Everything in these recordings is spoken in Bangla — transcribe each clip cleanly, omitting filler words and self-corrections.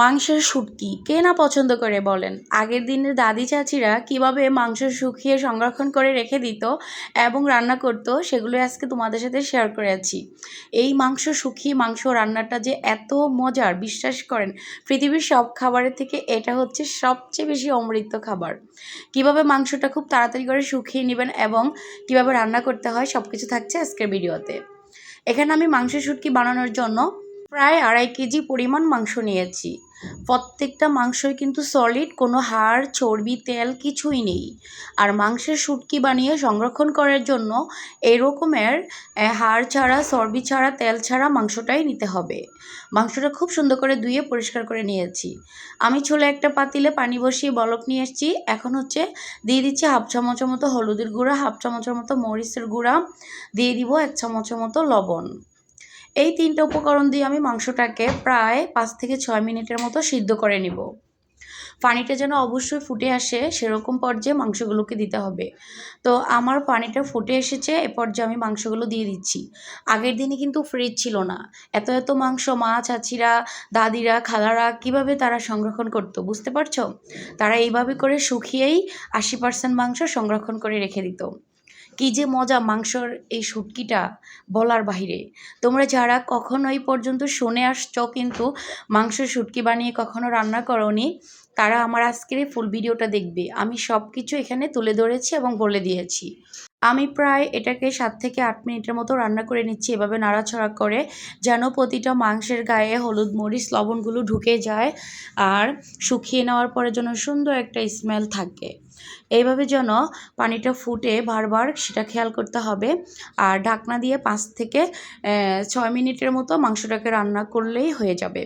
মাংসের শুটকি কে না পছন্দ করে বলেন। আগের দিনের দাদি চাচিরা কিভাবে মাংস শুকিয়ে সংরক্ষণ করে রেখে দিত এবং রান্না করতো সেগুলো আজকে তোমাদের সাথে শেয়ার করেছি। এই মাংস শুকিয়ে মাংস রান্নাটা যে এত মজার, বিশ্বাস করেন পৃথিবীর সব খাবারের থেকে এটা হচ্ছে সবচেয়ে বেশি অমৃত খাবার। কিভাবে মাংসটা খুব তাড়াতাড়ি করে শুকিয়ে নেবেন এবং কিভাবে রান্না করতে হয় সব কিছু থাকছে আজকের ভিডিওতে। এখানে আমি মাংসের শুটকি বানানোর জন্য প্রায় 2.5 কেজি পরিমাণ মাংস নিয়েছি। প্রত্যেকটা মাংসই কিন্তু সলিড, কোনো হাড় চর্বি তেল কিছুই নেই। আর মাংসের শুটকি বানিয়ে সংরক্ষণ করার জন্য এই রকমের হাড় ছাড়া চর্বি ছাড়া তেল ছাড়া মাংসটাই নিতে হবে। মাংসটা খুব সুন্দর করে ধুয়ে পরিষ্কার করে নিয়েছি। আমি ছোলে একটা পাতিলে পানি বসিয়ে বলক নিয়ে এসেছি। এখন দিয়ে দিচ্ছি 1/2 চামচের মতো হলুদের গুঁড়া, 1/2 চামচের মতো মরিচের গুঁড়া, দিয়ে দিব 1 চামচের মতো লবণ। এই 3টে উপকরণ দিয়ে আমি মাংসটাকে প্রায় 5 থেকে 6 মিনিটের মতো সিদ্ধ করে নিব। পানিটা যেন অবশ্যই ফুটে আসে সেরকম পর্যায়ে মাংসগুলোকে দিতে হবে। তো আমার পানিটা ফুটে এসেছে, এ পর্যায়ে আমি মাংসগুলো দিয়ে দিচ্ছি। আগের দিনে কিন্তু ফ্রিজ ছিল না। এত মাংস মা চাচিরা দাদিরা খালারা কিভাবে তারা সংরক্ষণ করতো বুঝতে পারছো? তারা এইভাবে করে শুকিয়েই 80% মাংস সংরক্ষণ করে রেখে দিত। কী যে মজা মাংসর এই শুটকিটা, বলার বাহিরে। তোমরা যারা কখনো এই পর্যন্ত শুনে আসছো কিন্তু মাংসের শুটকি বানিয়ে কখনো রান্না করোনি, তারা আমার আজকের এই ফুল ভিডিওটা দেখবে। আমি সব কিছু এখানে তুলে ধরেছি এবং বলে দিয়েছি। আমি প্রায় এটাকে 7 থেকে 8 মিনিটের মতো রান্না করে নিচ্ছি, এভাবে নাড়াচাড়া করে, যেন প্রতিটা মাংসের গায়ে হলুদ মরিচ লবণগুলো ঢুকে যায় আর শুকিয়ে নেওয়ার পরে যেন সুন্দর একটা স্মেল থাকে। এইভাবে যেন পানিটা ফুটে বারবার সেটা খেয়াল করতে হবে। আর ঢাকনা দিয়ে 5 থেকে 6 মিনিটের মতো মাংসটাকে রান্না করলেই হয়ে যাবে।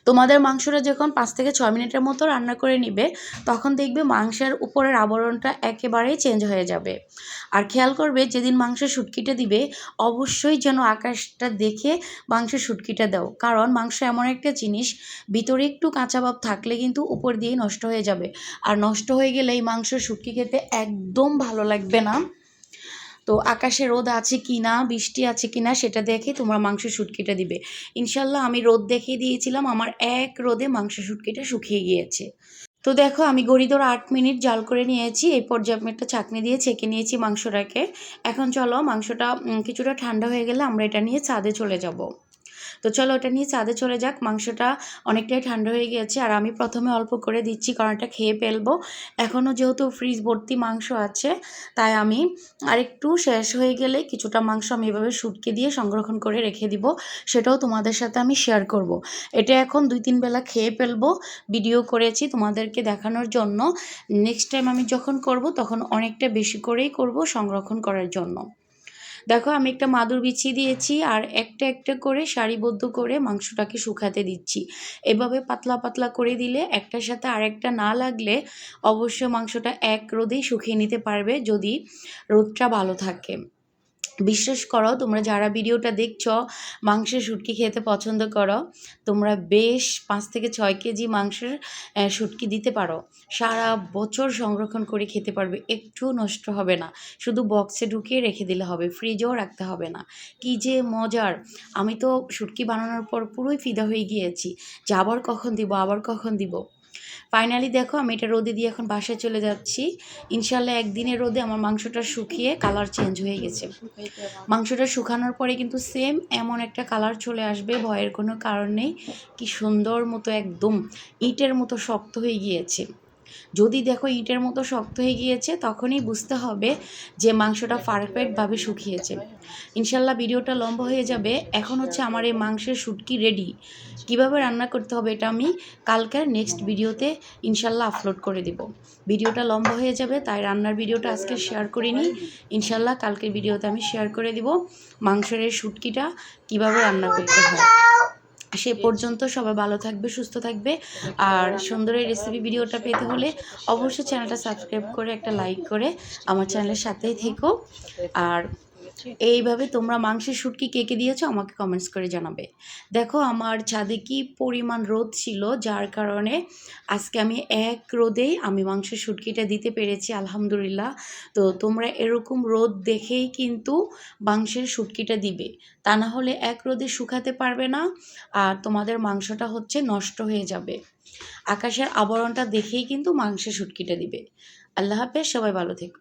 তোমাদের মাংসটা যখন 5 থেকে 6 মিনিটের মতো রান্না করে নিবে তখন দেখবে মাংসের উপরের আবরণটা একেবারেই চেঞ্জ হয়ে যাবে। আর খেয়াল করবে যেদিন মাংসের শুটকিটা দিবে অবশ্যই যেন আকাশটা দেখে মাংসের শুটকিটা দাও, কারণ মাংস এমন একটা জিনিস ভিতরে একটু কাঁচা ভাব থাকলে কিন্তু উপর দিয়েই নষ্ট হয়ে যাবে। আর নষ্ট হয়ে গেলে এই মাংসের শুটকি খেতে একদম ভালো লাগবে না। তো আকাশে রোদ আছে কি না, বৃষ্টি আছে কি না সেটা দেখে তোমরা মাংসের শুটকিটা দিবে। ইনশাল্লাহ আমি রোদ দেখিয়ে দিয়েছিলাম, আমার এক রোদে মাংসের শুটকিটা শুকিয়ে গিয়েছে। তো দেখো আমি ঘড়ি ধরে 8 মিনিট জাল করে নিয়েছি। এই পর্যায়ে আমি একটা ছাঁকনি দিয়ে ছেঁকে নিয়েছি মাংসটাকে। এখন চলো মাংসটা কিছুটা ঠান্ডা হয়ে গেলে আমরা এটা নিয়ে ছাদে চলে যাব। তো চলো ওটা নিয়ে ছাদে চলে যাক। মাংসটা অনেকটাই ঠান্ডা হয়ে গিয়েছে আর আমি প্রথমে অল্প করে দিচ্ছি কারণ এটা খেয়ে ফেলবো। এখনও যেহেতু ফ্রিজ ভর্তি মাংস আছে তাই আমি আরেকটু শেষ হয়ে গেলে কিছুটা মাংস আমি এভাবে শুটকি দিয়ে সংরক্ষণ করে রেখে দিব, সেটাও তোমাদের সাথে আমি শেয়ার করব। এটা এখন 2-3 বেলা খেয়ে ফেলবো। ভিডিও করেছি তোমাদেরকে দেখানোর জন্য। নেক্সট টাইম আমি যখন করব তখন অনেকটা বেশি করেই করব সংরক্ষণ করার জন্য। দেখো আমি একটা মাদুর বিছিয়ে দিয়েছি আর একটা একটা করে সারিবদ্ধ করে মাংসটাকে শুকাতে দিচ্ছি। এভাবে পাতলা পাতলা করে দিলে একটার সাথে আরেকটা না লাগলে অবশ্য মাংসটা এক রোদেই শুকিয়ে নিতে পারবে যদি রোদটা ভালো থাকে। বিশ্বাস করো তোমরা যারা ভিডিওটা দেখছো মাংসের শুটকি খেতে পছন্দ করো, তোমরা বেশ 5 থেকে 6 কেজি মাংসের শুটকি দিতে পারো। সারা বছর সংরক্ষণ করে খেতে পারবে, একটু নষ্ট হবে না। শুধু বক্সে ঢুকিয়ে রেখে দিলে হবে, ফ্রিজেও রাখতে হবে না। কি যে মজার! আমি তো শুটকি বানানোর পর পুরোই ফিদা হয়ে গিয়েছি যে আবার কখন দিব, আবার কখন দিব। ফাইনালি দেখো আমি এটা রোদে দিয়ে এখন বাসায় চলে যাচ্ছি। ইনশাল্লাহ একদিনের রোদে আমার মাংসটা শুকিয়ে কালার চেঞ্জ হয়ে গেছে। মাংসটা শুকানোর পরে কিন্তু সেম এমন একটা কালার চলে আসবে, ভয়ের কোনো কারণ নেই। কি সুন্দর মতো একদম ইটের মতো শক্ত হয়ে গিয়েছে। যদি দেখো ইটের মতো শক্ত হয়ে গিয়েছে তখনই বুঝতে হবে যে মাংসটা পারফেক্টভাবে শুকিয়েছে। ইনশাল্লাহ ভিডিওটা লম্বা হয়ে যাবে। এখন আমার এই মাংসের শুটকি রেডি। কিভাবে রান্না করতে হবে এটা আমি কালকের নেক্সট ভিডিওতে ইনশাল্লাহ আপলোড করে দেব। ভিডিওটা লম্বা হয়ে যাবে তাই রান্নার ভিডিওটা আজকে শেয়ার করিনি। ইনশাল্লাহ কালকের ভিডিওতে আমি শেয়ার করে দিব মাংসের এই শুটকিটা কিভাবে রান্না করতে হয়। সে পর্যন্ত সবাই ভালো থাকবে, সুস্থ থাকবে। আর সুন্দর এই রেসিপি ভিডিওটা পেতে হলে অবশ্যই চ্যানেলটা সাবস্ক্রাইব করে একটা লাইক করে আমার চ্যানেলের সাথেই থেকো। আর এইভাবে তোমরা মাংসের শুটকি কে কে দিয়েছো আমাকে কমেন্টস করে জানাবে। দেখো আমার ছাদে কি পরিমাণ রোদ ছিল, যার কারণে আজকে আমি এক রোদেই আমি মাংসের শুটকিটা দিতে পেরেছি আলহামদুলিল্লাহ। তো তোমরা এরকম রোদ দেখেই কিন্তু মাংসের শুটকিটা দিবে, তা না হলে এক রোদে শুকাতে পারবে না আর তোমাদের মাংসটা হচ্ছে নষ্ট হয়ে যাবে। আকাশের আবরণটা দেখেই কিন্তু মাংসের শুটকিটা দিবে। আল্লাহ হাফেজ, সবাই ভালো থেকো।